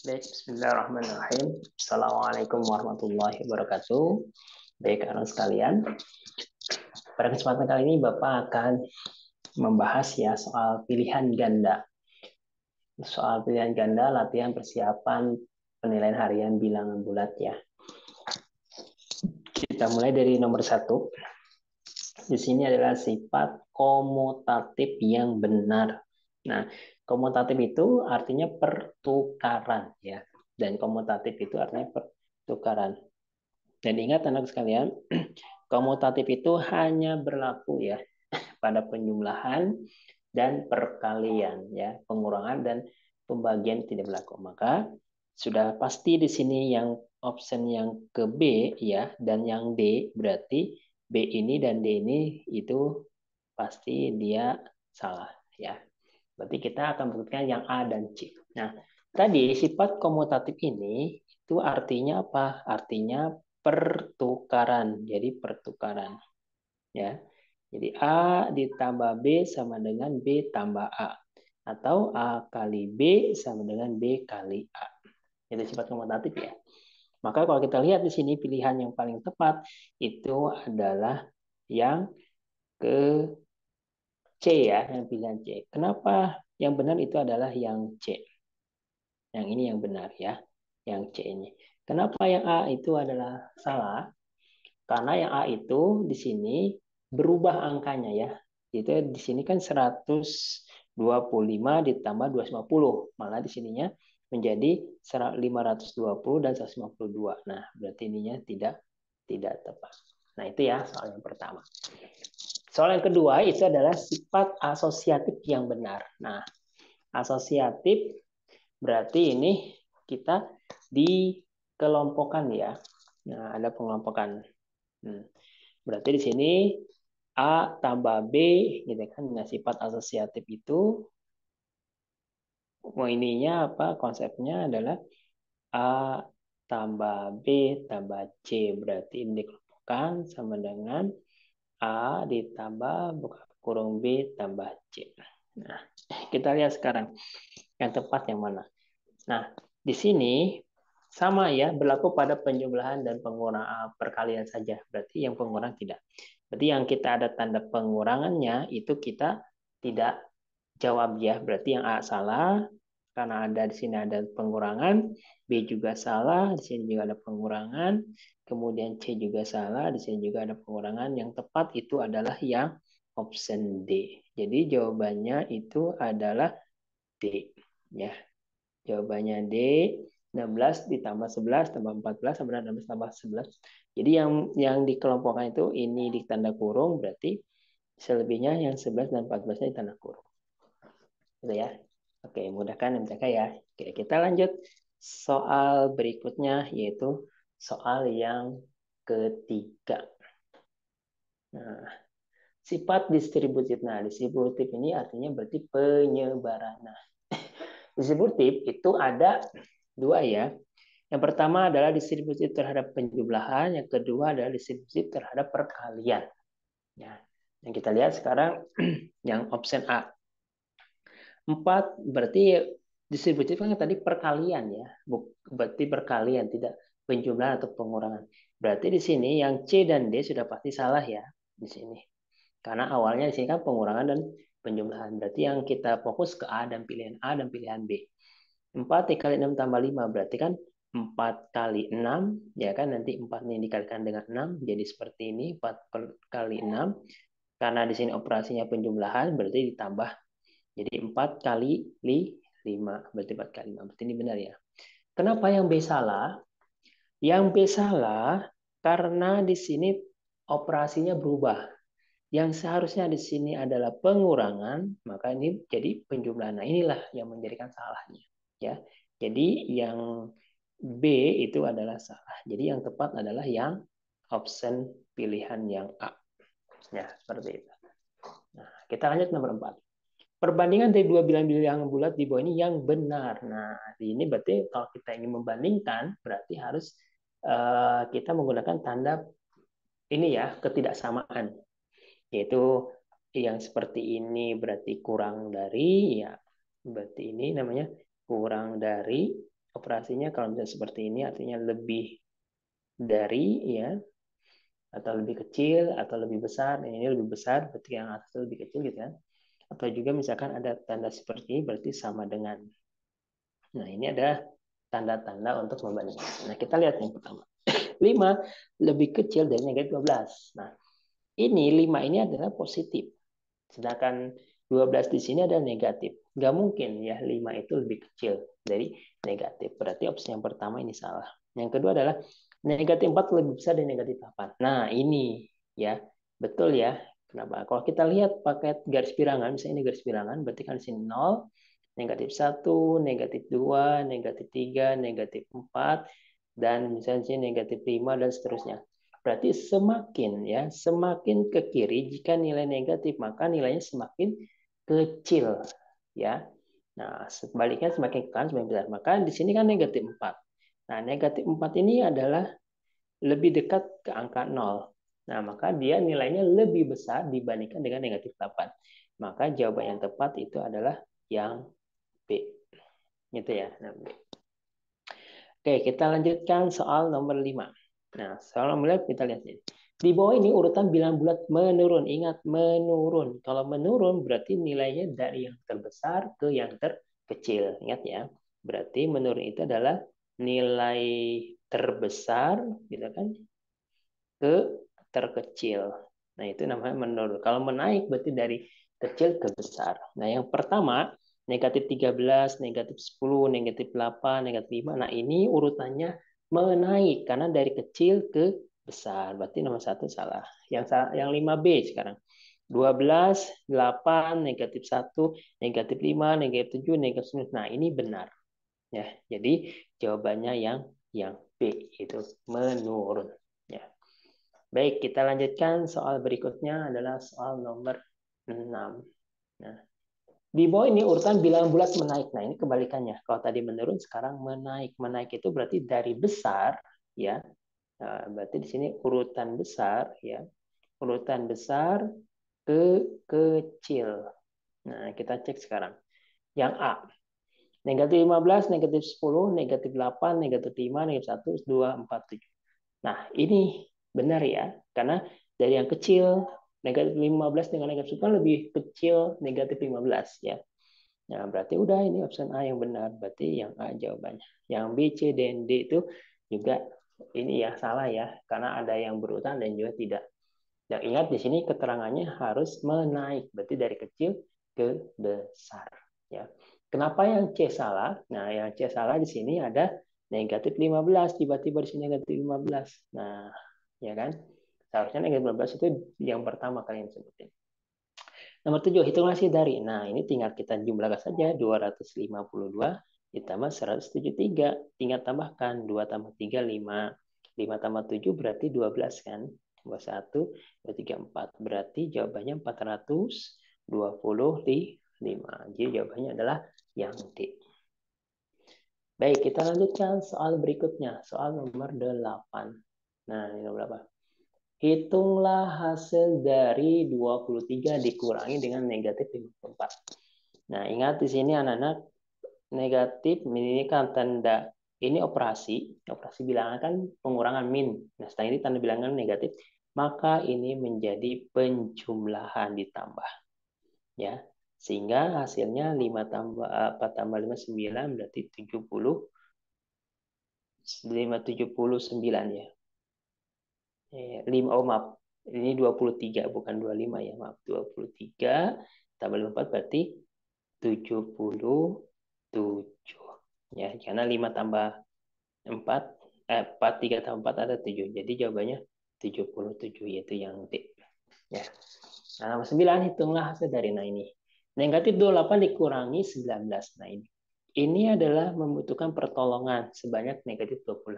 Baik, bismillahirrahmanirrahim. Assalamualaikum warahmatullahi wabarakatuh. Baik, anak sekalian. Pada kesempatan kali ini Bapak akan membahas ya soal pilihan ganda. Soal pilihan ganda, latihan persiapan penilaian harian bilangan bulat ya. Kita mulai dari nomor 1. Di sini adalah sifat komutatif yang benar. Nah, komutatif itu artinya pertukaran ya. Dan komutatif itu artinya pertukaran. Dan ingat anak sekalian, komutatif itu hanya berlaku ya pada penjumlahan dan perkalian ya, pengurangan dan pembagian tidak berlaku. Maka sudah pasti di sini yang option yang ke B ya dan yang D, berarti B ini dan D ini itu pasti dia salah ya. Berarti kita akan buktikan yang A dan C. Nah, tadi sifat komutatif ini itu artinya apa? Artinya pertukaran. Jadi pertukaran ya. Jadi A ditambah B sama dengan B tambah A. Atau A kali B sama dengan B kali A. Itu sifat komutatif ya. Maka kalau kita lihat di sini pilihan yang paling tepat itu adalah yang ke C ya, yang pilihan C. Kenapa yang benar itu adalah yang C? Yang ini yang benar ya, yang C ini. Kenapa yang A itu adalah salah? Karena yang A itu di sini berubah angkanya ya. Itu di sini kan 125 ditambah 250. Malah di sininya menjadi 520 dan 152. Nah, berarti ininya tidak tepat. Nah, itu ya soal yang pertama. Soal yang kedua itu adalah sifat asosiatif yang benar. Nah, asosiatif berarti ini kita dikelompokkan ya. Nah, ada pengelompokan. Berarti di sini A tambah B, gitu kan. Nah, sifat asosiatif itu, ininya apa? Konsepnya adalah A tambah B tambah C. Berarti ini dikelompokkan sama dengan A ditambah buka kurung B tambah C. Nah, kita lihat sekarang yang tepat yang mana. Nah, di sini sama ya, berlaku pada penjumlahan dan pengurangan perkalian saja. Berarti yang pengurangan tidak. Berarti yang kita ada tanda pengurangannya itu kita tidak jawab ya. Berarti yang A salah karena ada di sini ada pengurangan, B juga salah, di sini juga ada pengurangan, kemudian C juga salah, di sini juga ada pengurangan. Yang tepat itu adalah yang option D. Jadi jawabannya itu adalah D ya. Jawabannya D, 16 ditambah 11 tambah 14 sama dengan 16 tambah 11. Jadi yang dikelompokkan itu ini di tanda kurung, berarti selebihnya yang 11 dan 14-nya di tanda kurung. Gitu ya. Oke, mudahkan MTK ya. Oke, kita lanjut soal berikutnya, yaitu soal yang ketiga. Nah, sifat distributif. Nah, distributif ini artinya berarti penyebaran. Nah, distributif itu ada dua ya. Yang pertama adalah distributif terhadap penjumlahan, yang kedua adalah distributif terhadap perkalian. Ya. Yang kita lihat sekarang yang option A. 4 berarti distributif kan tadi perkalian ya. Berarti perkalian, tidak penjumlahan atau pengurangan. Berarti di sini yang C dan D sudah pasti salah ya di sini. Karena awalnya di sini kan pengurangan dan penjumlahan. Berarti yang kita fokus ke A dan pilihan B. 4 dikali 6 tambah 5 berarti kan 4 kali 6 ya kan, nanti 4 ini dikalikan dengan 6 jadi seperti ini, 4 kali 6 karena di sini operasinya penjumlahan berarti ditambah jadi 4 kali 5 berarti 4 kali 5 berarti ini benar ya. Kenapa yang B salah? Yang B salah karena di sini operasinya berubah. Yang seharusnya di sini adalah pengurangan, maka ini jadi penjumlahan. Nah, inilah yang menjadikan salahnya ya. Jadi yang B itu adalah salah. Jadi yang tepat adalah yang option pilihan yang A. Ya, seperti itu. Nah, kita lanjut nomor 4. Perbandingan dari dua bilangan bulat di bawah ini yang benar. Nah, ini berarti kalau kita ingin membandingkan, berarti harus kita menggunakan tanda ini ya, ketidaksamaan. Yaitu yang seperti ini berarti kurang dari, ya berarti ini namanya kurang dari operasinya kalau misalnya seperti ini artinya lebih dari ya, atau lebih kecil atau lebih besar. Ini lebih besar berarti yang atas itu lebih kecil gitu kan. Atau juga misalkan ada tanda seperti ini berarti sama dengan. Nah, ini ada tanda-tanda untuk membandingkan. Nah, kita lihat yang pertama. 5 lebih kecil dari negatif 12. Nah, ini 5 ini adalah positif. Sedangkan 12 di sini adalah negatif. Nggak mungkin ya 5 itu lebih kecil dari negatif. Berarti opsi yang pertama ini salah. Yang kedua adalah negatif 4 lebih besar dari negatif 8. Nah, ini ya. Betul ya. Kenapa? Kalau kita lihat pakai garis bilangan, misalnya ini garis bilangan, berarti kan di sini 0, negatif 1, negatif 2, negatif 3, negatif 4, dan misalnya negatif 5, dan seterusnya. Berarti semakin ke kiri jika nilai negatif, maka nilainya semakin kecil. Ya. Nah, sebaliknya semakin ke kanan semakin besar. Maka di sini kan negatif 4. Nah, negatif 4 ini adalah lebih dekat ke angka 0. Nah, maka dia nilainya lebih besar dibandingkan dengan negatif 8. Maka jawaban yang tepat itu adalah yang B. Gitu ya. Nah, B. Oke, kita lanjutkan soal nomor 5. Nah, soal nomor 5 kita lihat ini. Di bawah ini urutan bilangan bulat menurun. Ingat, menurun. Kalau menurun berarti nilainya dari yang terbesar ke yang terkecil. Ingat ya. Berarti menurun itu adalah nilai terbesar gitu kan, ke terkecil. Nah, itu namanya menurun. Kalau menaik berarti dari kecil ke besar. Nah, yang pertama negatif 13, negatif 10, negatif 8, negatif 5. Nah, ini urutannya menaik karena dari kecil ke besar. Berarti nomor 1 salah. Yang 5B sekarang. 12, 8, negatif 1, negatif 5, negatif 7, negatif 9. Nah, ini benar. Ya, jadi jawabannya yang B, itu menurun. Ya. Baik, kita lanjutkan soal berikutnya adalah soal nomor 6. Nah, di bawah ini urutan bilangan bulat menaik. Nah, ini kebalikannya. Kalau tadi menurun, sekarang menaik. Menaik itu berarti dari besar, ya. Nah, berarti di sini urutan besar, ya. Urutan besar ke kecil. Nah, kita cek sekarang. Yang A, negatif 15, negatif 10, negatif 8, negatif 5, negatif 1, 2, 4, 7. Nah, ini benar ya, karena dari yang kecil, negatif 15 dengan negatif 10 lebih kecil negatif 15 ya. Nah, berarti udah ini option A yang benar, berarti yang A jawabannya. Yang B, C, dan D itu juga ini ya salah ya, karena ada yang berurutan dan juga tidak. Dan ingat di sini keterangannya harus menaik, berarti dari kecil ke besar ya. Kenapa yang C salah? Nah, yang C salah di sini ada negatif 15, tiba-tiba di sini negatif 15. Nah, ya kan? Seharusnya negatif 15 itu yang pertama kali yang disebutin. Nomor 7, hitung hasil dari. Nah, ini tinggal kita jumlahkan saja. 252 ditambah 173. Tinggal tambahkan. 2 tambah 3, 5. 5 tambah 7 berarti 12 kan? Tambah 1, 2, 3, 4. Berarti jawabannya 425. Jadi jawabannya adalah yang D. Baik, kita lanjutkan soal berikutnya. Soal nomor 8. Nah, ini nomor berapa? Hitunglah hasil dari 23 dikurangi dengan negatif 54. Nah, ingat di sini anak-anak, negatif ini kan tanda, ini operasi bilangan kan pengurangan min. Nah, setelah ini tanda bilangan negatif, maka ini menjadi penjumlahan ditambah. Ya. Sehingga hasilnya 5 tambah 4 tambah 5 9 berarti 70 579 ya. 5, oh maaf, ini 23 bukan 25 ya, maaf, 23 tambah 54 berarti 77 ya, karena 5 tambah 4 4 3 tambah 4 ada 7, jadi jawabannya 77, yaitu yang D ya. Nah, nomor 9, hitunglah hasil dari. Nah, ini negatif 28 dikurangi 19. Nah, ini adalah membutuhkan pertolongan sebanyak negatif 28.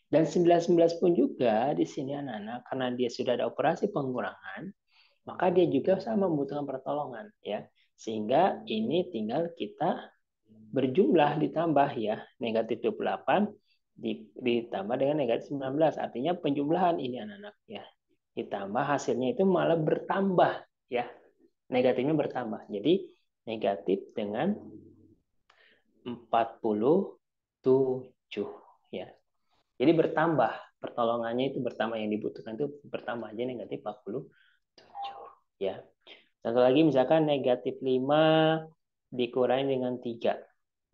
Dan 19 pun juga di sini anak-anak, karena dia sudah ada operasi pengurangan, maka dia juga sama membutuhkan pertolongan ya. Sehingga ini tinggal kita berjumlah ditambah ya, negatif 28 ditambah dengan negatif 19. Artinya penjumlahan ini anak-anak ya. Ditambah hasilnya itu malah bertambah ya. Negatifnya bertambah. Jadi negatif dengan 47 Ya. Jadi bertambah, pertolongannya itu bertambah, yang dibutuhkan itu bertambah aja negatif 47. Ya. Satu lagi misalkan negatif 5 dikurangi dengan 3.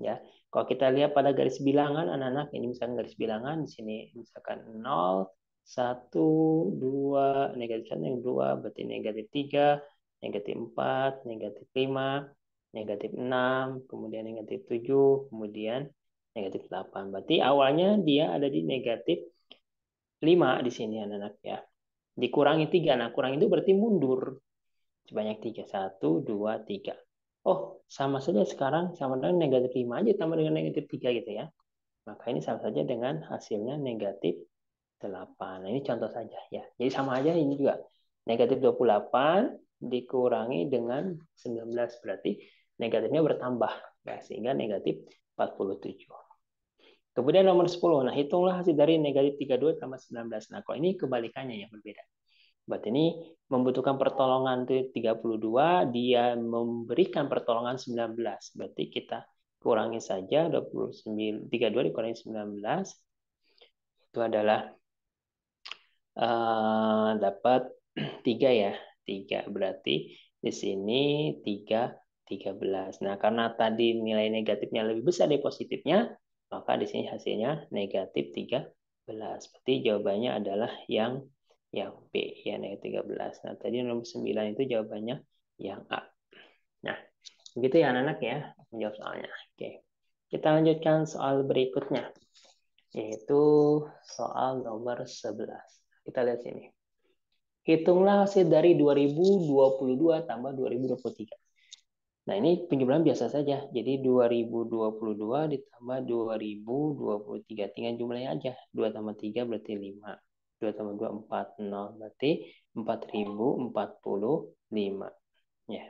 Ya. Kalau kita lihat pada garis bilangan anak-anak, ini misalkan garis bilangan di sini misalkan 0, 1, 2, negatif 1, negatif 2, berarti negatif 3, negatif 4, negatif 5, negatif 6, kemudian negatif 7, kemudian negatif 8. Berarti awalnya dia ada di negatif 5 di sini anak-anak ya. Dikurangi 3. Nah, kurang itu berarti mundur sebanyak 3. 1, 2, 3. Oh, sama saja sekarang sama dengan negatif 5 aja tambah dengan negatif 3 gitu ya. Maka ini sama saja dengan hasilnya negatif 8. Nah, ini contoh saja ya. Jadi sama aja ini juga. Negatif 28 dikurangi dengan 19 berarti negatifnya bertambah ya, sehingga negatif 47. Kemudian nomor 10. Nah, hitunglah hasil dari negatif 32 tambah 19. Nah, kalau ini kebalikannya yang berbeda. Berarti ini membutuhkan pertolongan 32, dia memberikan pertolongan 19. Berarti kita kurangi saja 32 dikurangi 19 itu adalah dapat 3 ya. 3 berarti di sini 13. Nah, karena tadi nilai negatifnya lebih besar dari positifnya, maka di sini hasilnya negatif 13. Berarti jawabannya adalah yang B ya, negatif 13. Nah, tadi nomor 9 itu jawabannya yang A. Nah, begitu ya anak-anak ya menjawab soalnya. Oke. Kita lanjutkan soal berikutnya, yaitu soal nomor 11. Kita lihat sini. Hitunglah hasil dari 2022 tambah 2023. Nah, ini penjumlahan biasa saja. Jadi 2022 ditambah 2023. Tinggal jumlahnya aja. 2 tambah 3 berarti 5. 2 tambah 2, 4. 0. Berarti 4045. Ya.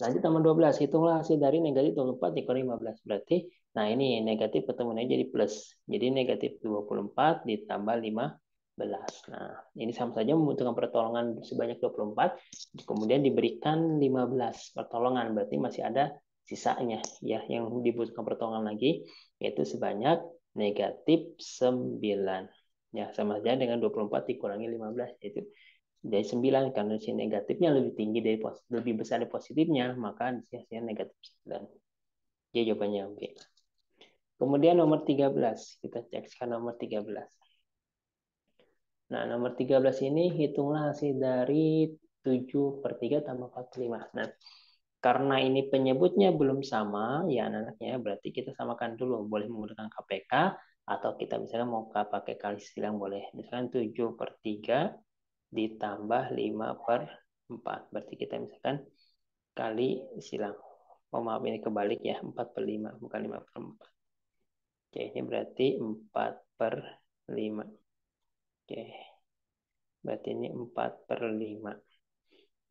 Lanjut nomor 12. Hitunglah hasil dari negatif 24 dikurangi 15. Berarti, nah ini negatif ketemunya jadi plus. Jadi negatif 24 ditambah 15. Nah, ini sama saja membutuhkan pertolongan sebanyak 24. Kemudian diberikan 15 pertolongan. Berarti masih ada sisanya ya yang dibutuhkan pertolongan lagi, yaitu sebanyak negatif 9. Ya, sama saja dengan 24 dikurangi 15, yaitu dari 9. Karena si negatifnya lebih tinggi dari lebih besar dari positifnya, maka hasilnya negatif 9. Jadi jawabannya B. Kemudian nomor 13, kita cek sekarang nomor 13. Nah, nomor 13 ini hitunglah hasil dari 7/3 tambah 45. Nah, karena ini penyebutnya belum sama, ya anak-anaknya, berarti kita samakan dulu. Boleh menggunakan KPK, atau kita misalnya mau pakai kali silang boleh. Misalkan 7/3 ditambah 5/4. Berarti kita misalkan kali silang. Oh maaf, ini kebalik ya, 4/5, bukan 5/4. Oke, ini berarti 4/5. Oke, berarti ini 4/5.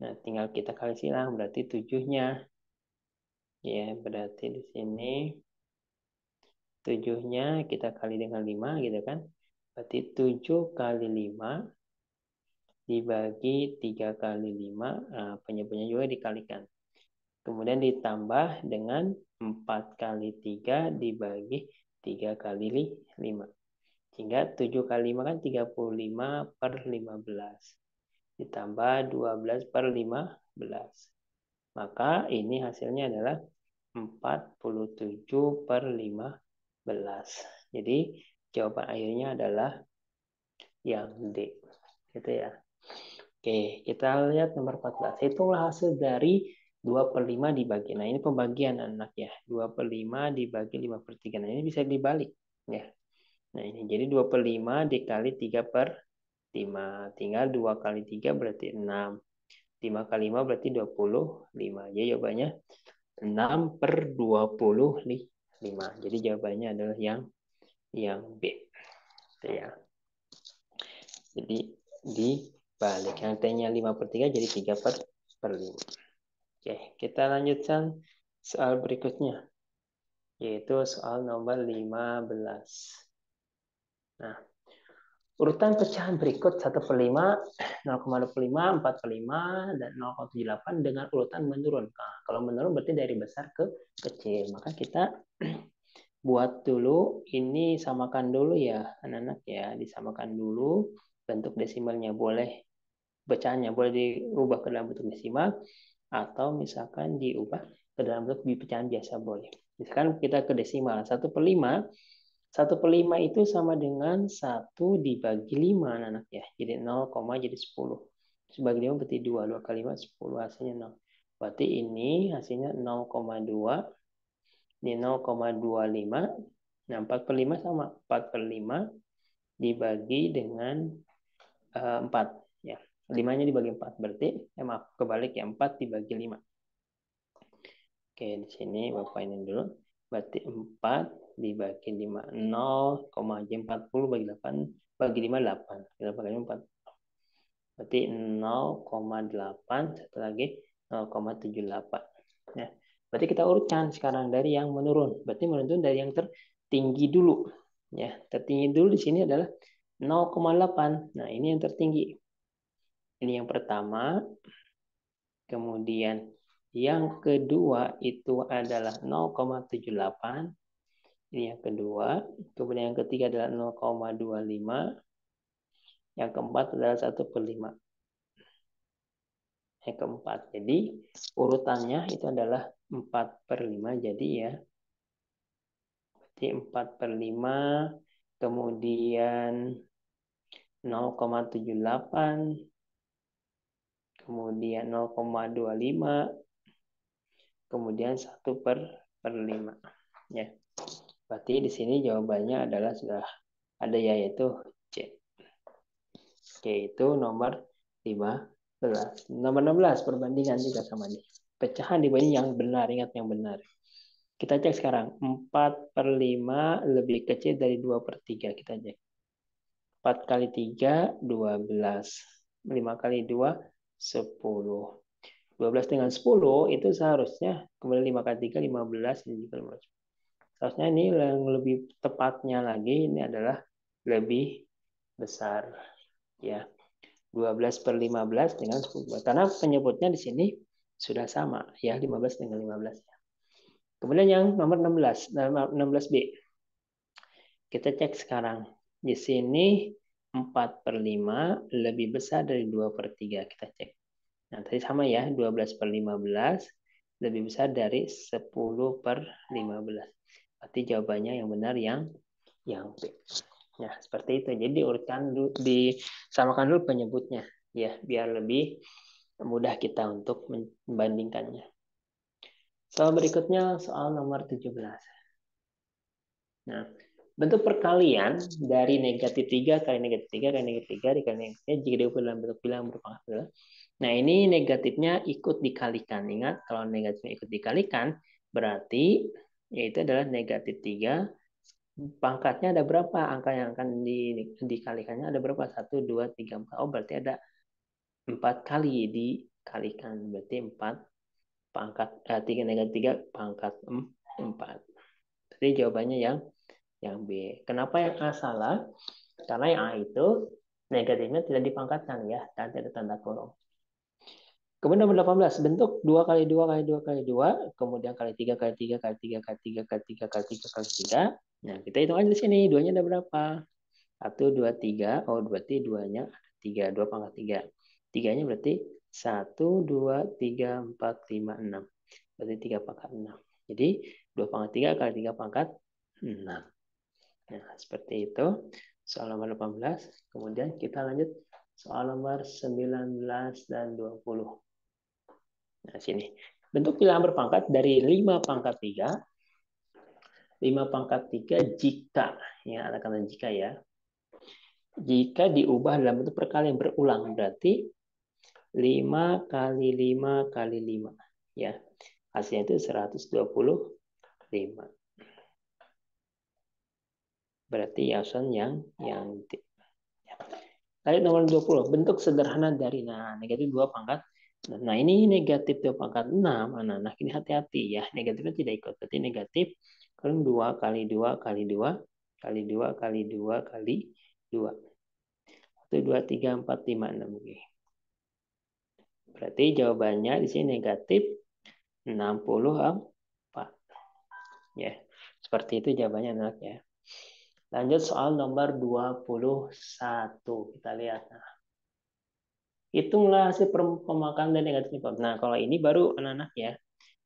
Nah, tinggal kita kali silang, berarti 7-nya. Ya, berarti di sini 7-nya kita kali dengan 5, gitu kan. Berarti 7 kali 5 dibagi 3 kali 5, nah, penyebutnya juga dikalikan. Kemudian ditambah dengan 4 kali 3 dibagi 3 kali 5. Sehingga 7 kali 5 kan 35/15. Ditambah 12/15. Maka ini hasilnya adalah 47/15. Jadi jawaban akhirnya adalah yang D. Gitu ya. Oke, kita lihat nomor 14. Hitunglah hasil dari 2/5 dibagi. Nah, ini pembagian anak ya. 2/5 dibagi 5/3. Nah, ini bisa dibalik. Ya. Nah, ini jadi 2/5 dikali 3/5. Tinggal 2 kali 3 berarti 6. 5 kali 5 berarti 25. Jadi jawabannya 6/25. Jadi jawabannya adalah yang B. Itu ya. Jadi dibalik. Yang T-nya 5/3 jadi 3/5. Oke, kita lanjutkan soal berikutnya, yaitu soal nomor 15. Nah, urutan pecahan berikut 1/5, 0,25, 4/5, dan 0,78 dengan urutan menurun. Nah, kalau menurun berarti dari besar ke kecil. Maka kita buat dulu, ini samakan dulu ya anak-anak ya, disamakan dulu bentuk desimalnya. Boleh pecahannya boleh diubah ke dalam bentuk desimal atau misalkan diubah ke dalam bentuk pecahan biasa boleh. Misalkan kita ke desimal 1/5, 1/5 itu sama dengan 1 dibagi 5 anak-anak ya. Jadi 0, jadi 10. Dibagi 5 berarti 2. 2 kali 5, 10. Hasilnya 0. Berarti ini hasilnya 0,2. Ini 0,25. Nah, 4/5 sama. 4/5 dibagi dengan 4. Ya. 5-nya dibagi 4. Berarti, maaf, kebalik ya. 4 dibagi 5. Oke, di sini Bapak ini dulu. Berarti 4 dibagi 5. 0, 40 bagi 8. Bagi 5, 8. Kita bagi 4. Berarti 0,8. Satu lagi 0,78. Ya. Berarti kita urutkan sekarang dari yang menurun. Berarti menurun dari yang tertinggi dulu. Ya, tertinggi dulu di sini adalah 0,8. Nah, ini yang tertinggi. Ini yang pertama. Kemudian yang kedua itu adalah 0,78. Ini yang kedua. Kemudian yang ketiga adalah 0,25. Yang keempat adalah 1/5. Yang keempat. Jadi urutannya itu adalah 4/5. Jadi ya. Jadi 4/5. Kemudian 0,78. Kemudian 0,25. Kemudian 1/5. Ya. Berarti di sini jawabannya adalah sudah ada yaitu C. Oke, itu nomor 15. Nomor 16 perbandingan juga sama nih. Pecahan dibanding yang benar, ingat yang benar. Kita cek sekarang. 4/5 lebih kecil dari 2/3. Kita cek. 4 kali 3, 12. 5 kali 2, 10. 12 dengan 10 itu seharusnya, kemudian 5 kali 3, 15. Ini juga 15. Seharusnya ini yang lebih tepatnya lagi, ini adalah lebih besar. Ya, 12/15 dengan 10. Karena penyebutnya di sini sudah sama. Ya, 15 dengan 15. Kemudian yang nomor 16, 16B. Kita cek sekarang. Di sini 4/5 lebih besar dari 2/3. Kita cek. Nah, tadi sama ya, 12/15 lebih besar dari 10/15. Berarti jawabannya yang benar yang B. Nah, seperti itu. Jadi urutkan dulu, disamakan dulu penyebutnya ya, biar lebih mudah kita untuk membandingkannya. Soal berikutnya soal nomor 17. Nah, bentuk perkalian dari negatif 3 kali negatif 3 kali negatif 3 dikali negatif 3 jika diukur dalam bentuk bilangan berpangkat. Nah, ini negatifnya ikut dikalikan. Ingat, kalau negatifnya ikut dikalikan, berarti yaitu adalah negatif 3. Pangkatnya ada berapa? Angka yang akan dikalikannya ada berapa? 1, 2, 3, 4. Oh, berarti ada 4 kali dikalikan. Berarti 4 pangkat 3 negatif 3 pangkat 4. Jadi jawabannya yang B. Kenapa yang A salah? Karena yang A itu negatifnya tidak dipangkatkan ya, dan tidak tanda kurung. Kemudian nomor 18, bentuk 2 kali 2 kali 2 kali 2, kemudian kali 3 kali 3 kali 3 kali 3 kali 3 kali 3 kali 3. Nah, kita hitung aja di sini, 2-nya ada berapa? 1, 2, 3. Oh, berarti 2-nya ada 3, 2 pangkat 3. 3-nya berarti 1, 2, 3, 4, 5, 6. Berarti 3 pangkat 6. Jadi 2 pangkat 3 kali 3 pangkat 6. Nah, seperti itu. Soal nomor 18. Kemudian kita lanjut soal nomor 19 dan 20. Nah, sini. Bentuk bilangan berpangkat dari 5 pangkat 3. 5 pangkat 3 jika, ya ada kata jika ya. Jika diubah dalam bentuk perkalian berulang, berarti 5 kali 5 kali 5. Ya, hasilnya itu 125. Berarti option yang D. Lalu nomor 20, bentuk sederhana dari negatif 2 pangkat. Nah, ini negatif 2 pangkat 6. Nah, ini hati-hati ya. Negatifnya tidak ikut. Berarti negatif kali 2 kali 2 kali 2 kali 2 kali 2 kali 2. 1, 2, 3, 4, 5, 6. Berarti jawabannya di sini negatif 64. Ya. Seperti itu jawabannya anak ya. Lanjut soal nomor 21. Kita lihat. Nah, hitunglah hasil pemakanan dan negatifnya. Nah, kalau ini baru anak-anak ya.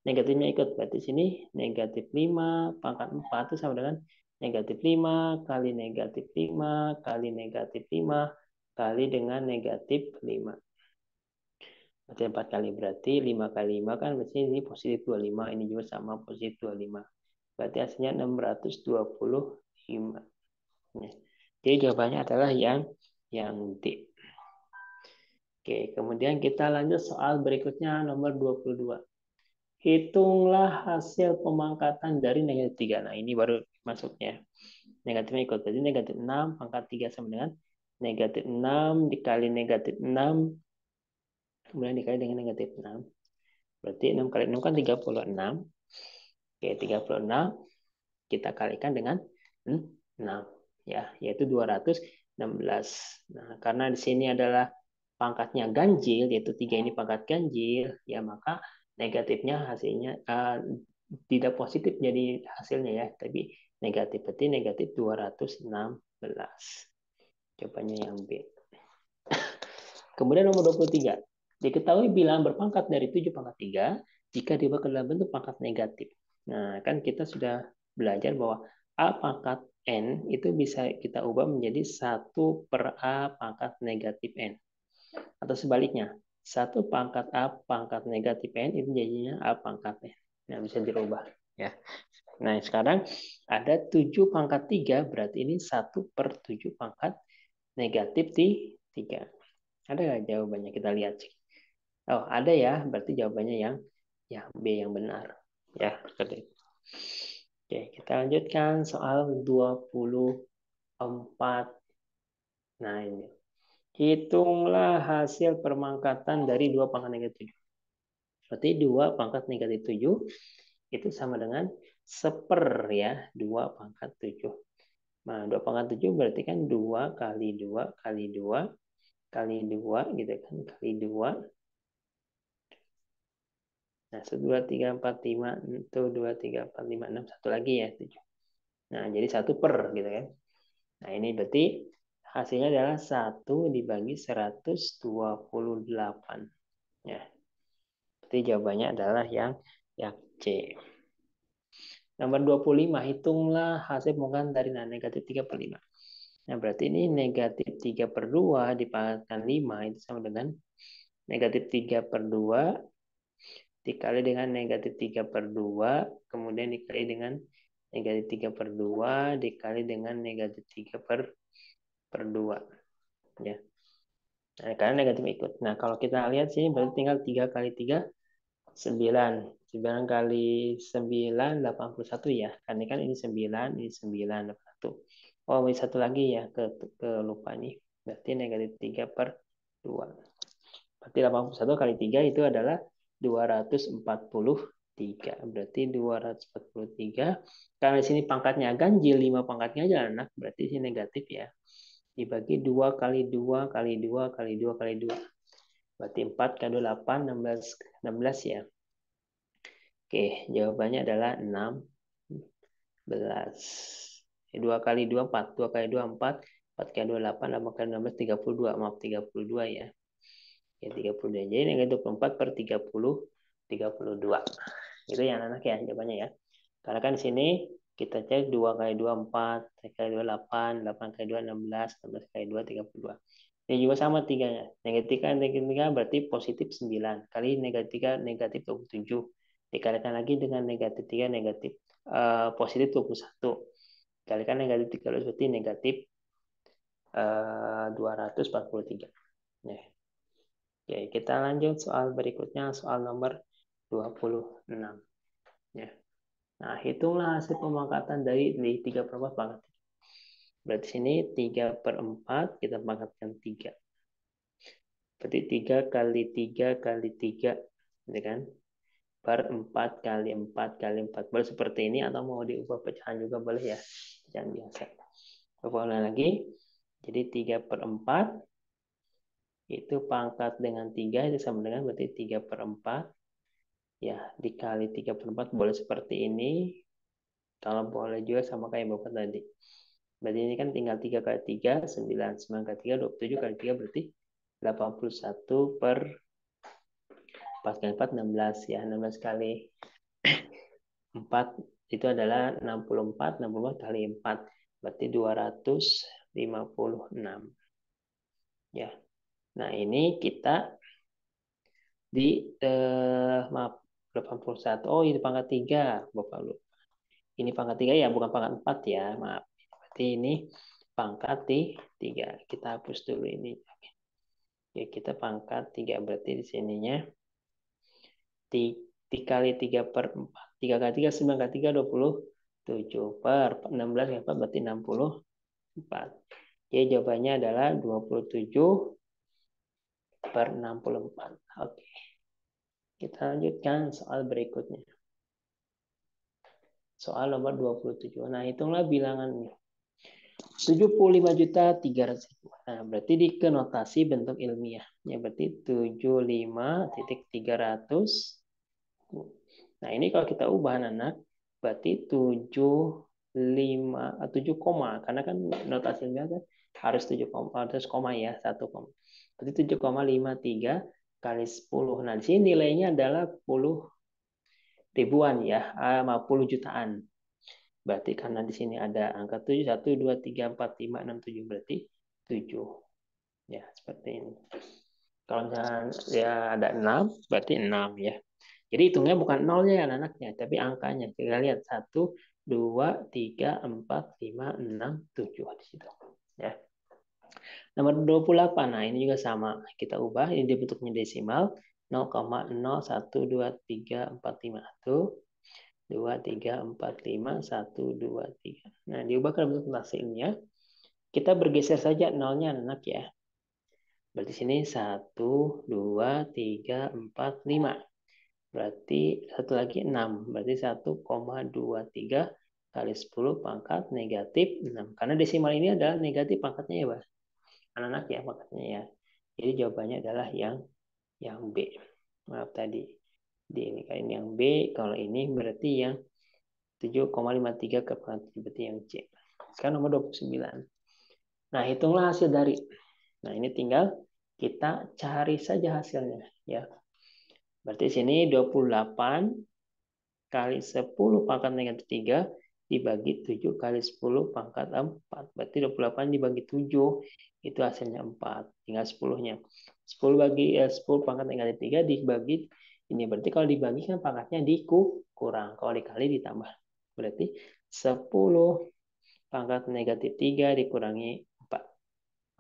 Negatifnya ikut. Berarti sini negatif 5 pangkat 4 itu sama dengan negatif 5 kali negatif 5 kali negatif 5 kali dengan negatif 5. Berarti 4 kali. Berarti 5 kali 5 kan berarti ini positif 25. Ini juga sama positif 25. Berarti hasilnya 625. Jadi jawabannya adalah yang D. Oke, kemudian kita lanjut soal berikutnya nomor 22. Hitunglah hasil pemangkatan dari negatif 3. Nah, ini baru masuknya. Negatifnya ikut. Jadi negatif 6 pangkat 3 sama dengan negatif 6 dikali negatif 6 kemudian dikali dengan negatif 6. Berarti 6 kali 6 kan 36. Oke, 36 kita kalikan dengan 6. Ya, yaitu 216. Nah, karena di sini adalah pangkatnya ganjil, yaitu 3 ini pangkat ganjil, ya maka negatifnya hasilnya tidak positif jadi hasilnya ya, tapi negatif. Berarti negatif 216. Jawabannya yang B. Kemudian nomor 23. Diketahui bilangan berpangkat dari 7 pangkat 3 jika diubah ke dalam bentuk pangkat negatif. Nah, kan kita sudah belajar bahwa A pangkat N itu bisa kita ubah menjadi 1 per A pangkat negatif N. Atau sebaliknya, 1 pangkat A pangkat negatif N itu jadinya A pangkat N. Nah, bisa dirubah. Ya. Nah, sekarang ada 7 pangkat 3, berarti ini 1 per 7 pangkat negatif 3. Ada nggak jawabannya? Kita lihat. Oh, ada ya. Berarti jawabannya yang B yang benar. Ya, seperti itu. Oke, kita lanjutkan soal 24. Nah, ini. Hitunglah hasil permangkatan dari 2 pangkat negatif 7. Berarti 2 pangkat negatif 7 itu sama dengan 1/, ya. 2 pangkat 7. Nah, 2 pangkat 7 berarti kan 2 kali 2 kali 2 kali 2 gitu kan. Kali 2. Nah, 1, 2, 3, 4, 5, itu 2, 3, 4, 5, 6, satu lagi ya, 7. Nah, jadi 1/, gitu kan. Nah, ini berarti hasilnya adalah 1 dibagi 128. Ya, berarti jawabannya adalah yang C. Nomor 25, hitunglah hasil pemangkatan dari negatif 3/5. Nah, berarti ini negatif 3/2 dipangkatkan 5 itu sama dengan negatif 3/2 dikali dengan negatif 3/2, kemudian dikali dengan negatif 3/2 dikali dengan negatif 3/2. Ya. Nah, karena negatif ikut. Nah, kalau kita lihat sini berarti tinggal 3 kali 3, 9. 9 kali 9, 81 ya. Karena kan ini 9, ini 9, 81. Oh, ini satu lagi ya, ke lupa nih. Berarti negatif 3/2. Berarti 81 kali 3 itu adalah 243. Berarti 243. Karena di sini pangkatnya ganjil, 5 pangkatnya aja anak. Berarti ini negatif ya. Dibagi 2 kali 2 kali 2 kali 2 kali 2. Berarti 4 kali 2, 8, 16 ya. Oke, jawabannya adalah 16. 2 kali 2, 4. 2 kali 2, 4. 4 kali 2, 8. 8 kali 16, 32. Maaf, 32 ya. Ya, 32. Jadi negatif 24/32. Itu yang anak ya jawabannya ya. Karena kan di sini kita cek 2 kali 2, 4. 3 kali 2, 8. 8 kali 2, 16. 16 kali 2, 32. Ini juga sama tiganya. Negatif 3 berarti positif 9. Kali negatif 3, negatif 27. Dikalikan lagi dengan negatif 3, negatif positif 21. Dikalikan negatif 3 berarti negatif 243. Ya. Oke, kita lanjut soal berikutnya, soal nomor 26. Ya. Nah, hitunglah hasil pemangkatan dari 3/4 pangkat 3. Berarti sini 3/4 kita pangkatkan 3. Berarti 3 kali 3 kali 3, ya kan? Per 4 kali 4 kali 4. Boleh seperti ini atau mau diubah pecahan juga boleh ya. Pecahan biasa. Coba ulang lagi. Jadi 3/4 itu pangkat dengan 3 itu sama dengan berarti 3/4. Ya, dikali 3/4 boleh seperti ini. Kalau boleh juga sama kayak Bapak tadi. Berarti ini kan tinggal 3 kali 3, 9. 9 kali 3, 27 kali 3 berarti 81 per 4 kali 4, 16 ya. 16 kali 4 itu adalah 64, 64 kali 4. Berarti 256. Ya. Nah, ini kita di maaf 81. Oh, ini pangkat 3, Bapak lu. Ini pangkat 3 ya, bukan pangkat 4 ya. Maaf. Berarti ini pangkat 3. Kita hapus dulu ini. Ya, kita pangkat 3 berarti di sininya 3 kali 3 per 4. 3 kali 3, 9 kali 3, 27 per 16 kali 4 berarti 64. Jadi jawabannya adalah 27 per 64. Oke. Kita lanjutkan soal berikutnya. Soal nomor 27. Nah, hitunglah bilangannya. 75.300.000. Nah, berarti dikenotasi bentuk ilmiah. Ya, berarti 75.300. Nah, ini kalau kita ubah anak, berarti 7 koma. Karena kan notasi ilmiah kan harus 7 koma, harus koma ya, 1 koma. Berarti 7,53 kali 10. Nah, di sini nilainya adalah 10 ribuan ya, 50 jutaan. Berarti karena di sini ada angka 7, 1, 2, 3, 4, 5, 6, 7. Berarti 7. Ya, seperti ini. Kalau misalnya ya ada 6, berarti 6 ya. Jadi hitungnya bukan nolnya ya anaknya, tapi angkanya. Kita lihat 1, 2, 3, 4, 5, 6, 7 di situ. Ya. Nomor 28. Nah, ini juga sama. Kita ubah ini bentuknya desimal 0,012345. Tuh. 2, 3, 4, 5, 1, 2, 3. Nah, diubah ke bentuk hasilnya. Kita bergeser saja nolnya anak ya. Berarti sini 1, 2, 3, 4, 5. Berarti satu lagi 6. Berarti 1,23 kali 10 pangkat negatif 6. Karena desimal ini adalah negatif pangkatnya ya, Pak. Anak-anak ya pangkatnya ya. Jadi jawabannya adalah yang B. Maaf tadi. Ini yang B, kalau ini berarti yang 7,53 ke pangkat 7 berarti yang C. Sekarang nomor 29. Nah, hitunglah hasil dari. Nah, ini tinggal kita cari saja hasilnya ya. Berarti sini 28 kali 10 pangkat negatif 3 dibagi 7 kali 10 pangkat 4. Berarti 28 dibagi 7 itu hasilnya 4. Tinggal 10-nya. 10 pangkat negatif 3 dibagi ini. Berarti kalau dibagi kan pangkatnya dikurang. Kalau dikali ditambah. Berarti 10 pangkat negatif 3 dikurangi 4.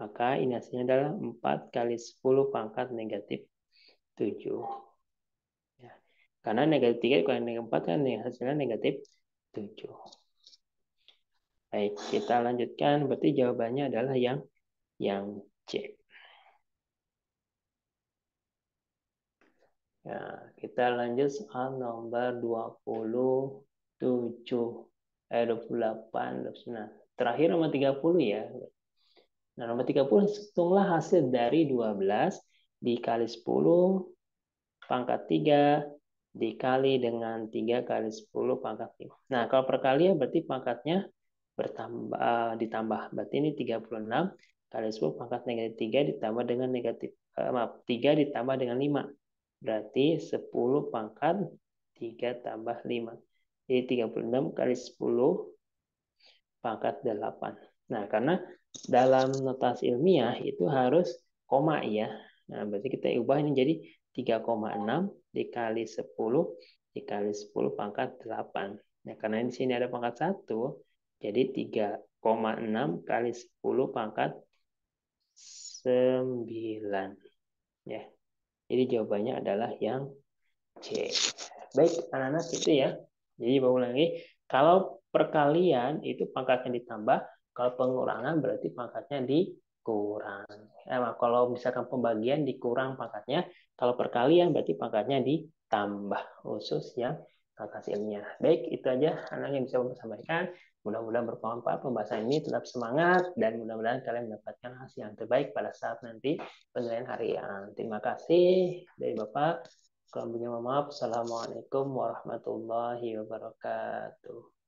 Maka ini hasilnya adalah 4 kali 10 pangkat negatif 7. Ya. Karena negatif 3 dikurangi negatif 4 kan hasilnya negatif 7. Baik, kita lanjutkan. Berarti jawabannya adalah yang C. Ya, kita lanjut soal nomor 27. 28, 29. Terakhir nomor 30 ya. Nah, nomor 30 hitunglah hasil dari 12 dikali 10 pangkat 3 dikali dengan 3 kali 10 pangkat 5. Nah, kalau perkalian berarti pangkatnya ditambah. Berarti ini 36 kali 10 pangkat negatif 3 ditambah dengan negatif 3 ditambah dengan 5. Berarti 10 pangkat 3 tambah 5. Jadi 36 kali 10 pangkat 8. Nah, karena dalam notasi ilmiah itu harus koma ya. Nah, berarti kita ubah ini jadi 3,6 dikali 10 dikali 10 pangkat 8. Nah, karena di sini ada pangkat 1, jadi 3,6 kali 10 pangkat 9. Ya. Jadi jawabannya adalah yang C. Baik, anak-anak itu ya. Jadi baru lagi, kalau perkalian itu pangkatnya ditambah, kalau pengurangan berarti pangkatnya dikurang. Kalau misalkan pembagian dikurang pangkatnya, kalau perkalian berarti pangkatnya ditambah, khusus yang hasilnya. Baik, itu aja anak yang bisa saya sampaikan. Mudah-mudahan bermanfaat pembahasan ini, tetap semangat, dan mudah-mudahan kalian mendapatkan hasil yang terbaik pada saat nanti penilaian harian. Terima kasih dari Bapak. Kalau punya maaf, Assalamualaikum warahmatullahi wabarakatuh.